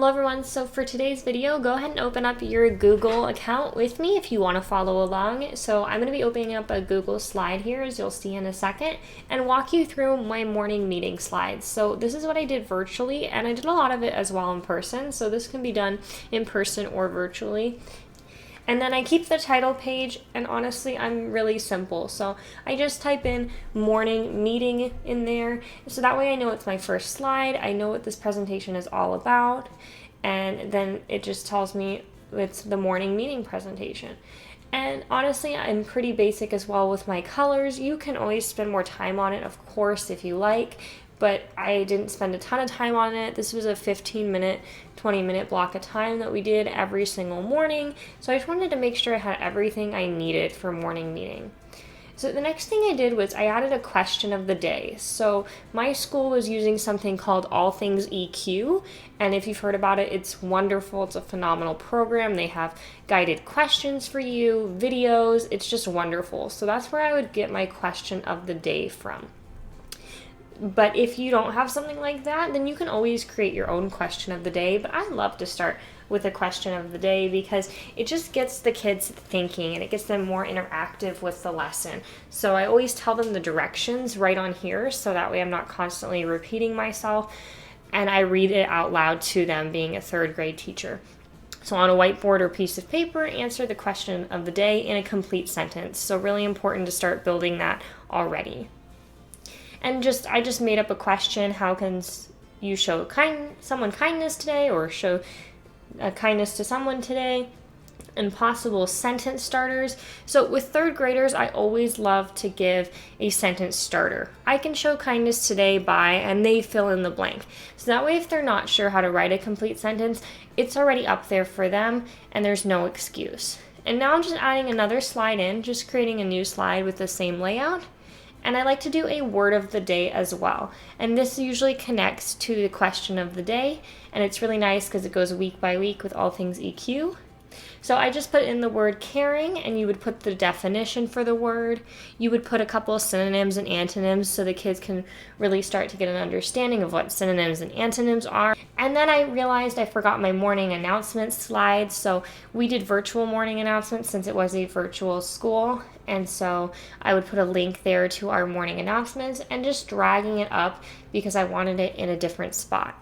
Hello everyone, so for today's video, go ahead and open up your Google account with me if you want to follow along. So I'm going to be opening up a Google slide here, as you'll see in a second, and walk you through my morning meeting slides. So this is what I did virtually, and I did a lot of it as well in person, so this can be done in person or virtually. And then I keep the title page, and honestly, I'm really simple. So I just type in morning meeting in there. So that way I know it's my first slide. I know what this presentation is all about. And then it just tells me it's the morning meeting presentation. And honestly, I'm pretty basic as well with my colors. You can always spend more time on it, of course, if you like. But I didn't spend a ton of time on it. This was a 15-minute, 20-minute block of time that we did every single morning. So I just wanted to make sure I had everything I needed for morning meeting. So the next thing I did was I added a question of the day. So my school was using something called All Things EQ. And if you've heard about it, it's wonderful. It's a phenomenal program. They have guided questions for you, videos. It's just wonderful. So that's where I would get my question of the day from. But if you don't have something like that, then you can always create your own question of the day. But I love to start with a question of the day because it just gets the kids thinking and it gets them more interactive with the lesson. So I always tell them the directions right on here, so that way I'm not constantly repeating myself, and I read it out loud to them, being a third grade teacher. So on a whiteboard or piece of paper, answer the question of the day in a complete sentence. So really important to start building that already. And I just made up a question: how can you show someone kindness today, or show kindness to someone today? And possible sentence starters. So with third graders, I always love to give a sentence starter. I can show kindness today by, and they fill in the blank. So that way, if they're not sure how to write a complete sentence, it's already up there for them and there's no excuse. And now I'm just adding another slide in, just creating a new slide with the same layout. And I like to do a word of the day as well. And this usually connects to the question of the day. And it's really nice because it goes week by week with All Things EQ. So I just put in the word caring, and you would put the definition for the word. You would put a couple of synonyms and antonyms so the kids can really start to get an understanding of what synonyms and antonyms are. And then I realized I forgot my morning announcements slide. So we did virtual morning announcements since it was a virtual school. And so I would put a link there to our morning announcements and just dragging it up because I wanted it in a different spot.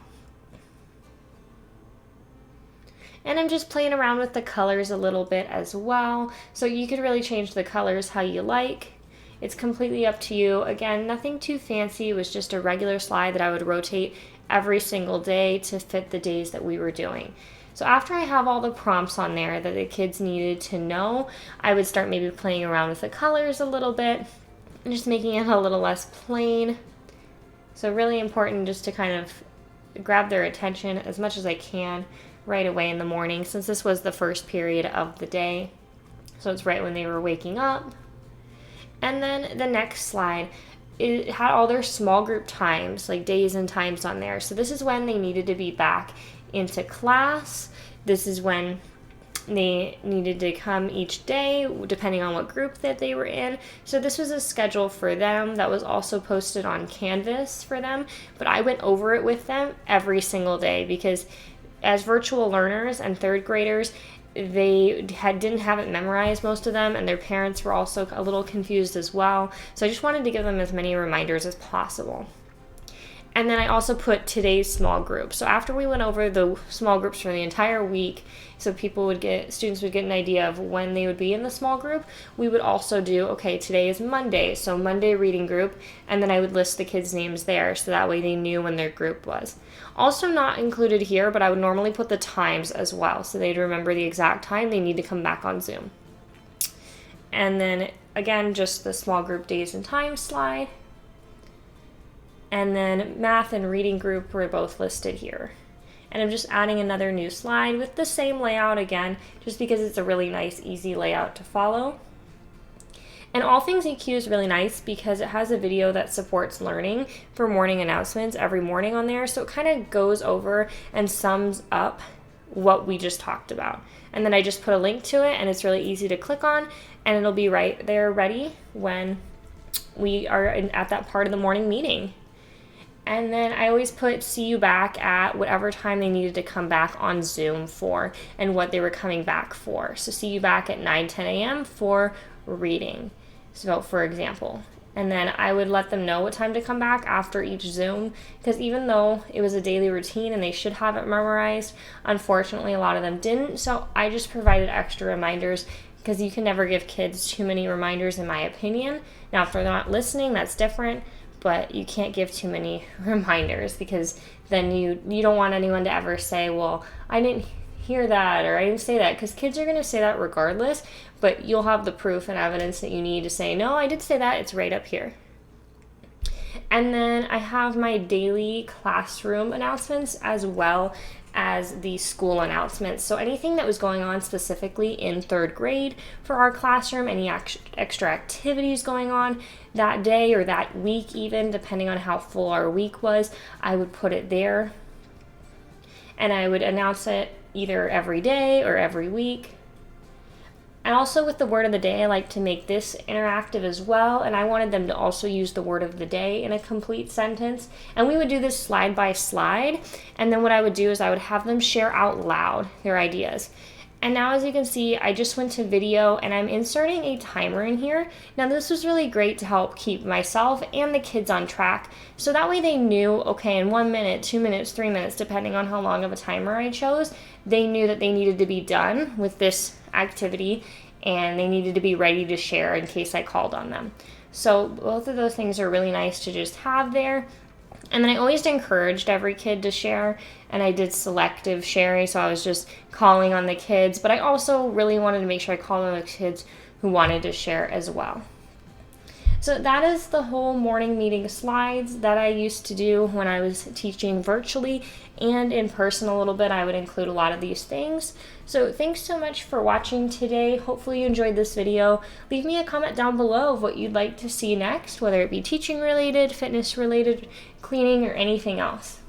And I'm just playing around with the colors a little bit as well. So you could really change the colors how you like. It's completely up to you. Again, nothing too fancy. It was just a regular slide that I would rotate every single day to fit the days that we were doing. So after I have all the prompts on there that the kids needed to know, I would start maybe playing around with the colors a little bit and just making it a little less plain. So really important just to kind of grab their attention as much as I can right away in the morning, since this was the first period of the day. So it's right when they were waking up. And then the next slide, it had all their small group times, like days and times on there. So this is when they needed to be back into class. This is when they needed to come each day, depending on what group that they were in. So this was a schedule for them that was also posted on Canvas for them, but I went over it with them every single day because as virtual learners and third graders, they didn't have it memorized, most of them, and their parents were also a little confused as well. So I just wanted to give them as many reminders as possible. And then I also put today's small group. So after we went over the small groups for the entire week, so students would get an idea of when they would be in the small group, we would also do, okay, today is Monday, so Monday reading group, and then I would list the kids' names there, so that way they knew when their group was. Also not included here, but I would normally put the times as well, so they'd remember the exact time they need to come back on Zoom. And then, again, just the small group days and times slide. And then math and reading group were both listed here. And I'm just adding another new slide with the same layout again, just because it's a really nice, easy layout to follow. And All Things EQ is really nice because it has a video that supports learning for morning announcements every morning on there. So it kind of goes over and sums up what we just talked about. And then I just put a link to it, and it's really easy to click on, and it'll be right there ready when we are at that part of the morning meeting. And then I always put see you back at whatever time they needed to come back on Zoom for and what they were coming back for. So see you back at 9-10 a.m. for reading. So for example. And then I would let them know what time to come back after each Zoom, because even though it was a daily routine and they should have it memorized, unfortunately a lot of them didn't. So I just provided extra reminders, because you can never give kids too many reminders in my opinion. Now if they're not listening, that's different, but you can't give too many reminders, because then you don't want anyone to ever say, well, I didn't hear that, or I didn't say that, because kids are going to say that regardless, but you'll have the proof and evidence that you need to say, no, I did say that, it's right up here. And then I have my daily classroom announcements as well as the school announcements. So anything that was going on specifically in 3rd grade for our classroom, any extra activities going on that day or that week even, depending on how full our week was, I would put it there. And I would announce it either every day or every week. And also with the word of the day, I like to make this interactive as well, and I wanted them to also use the word of the day in a complete sentence. And we would do this slide by slide, and then what I would do is I would have them share out loud their ideas. And now as you can see, I just went to video and I'm inserting a timer in here. Now this was really great to help keep myself and the kids on track. So that way they knew, okay, in 1 minute, 2 minutes, 3 minutes, depending on how long of a timer I chose, they knew that they needed to be done with this activity and they needed to be ready to share in case I called on them. So both of those things are really nice to just have there. And then I always encouraged every kid to share, and I did selective sharing, so I was just calling on the kids, but I also really wanted to make sure I called on the kids who wanted to share as well. So that is the whole morning meeting slides that I used to do when I was teaching virtually and in person a little bit. I would include a lot of these things. So thanks so much for watching today. Hopefully you enjoyed this video. Leave me a comment down below of what you'd like to see next, whether it be teaching related, fitness related, cleaning, or anything else.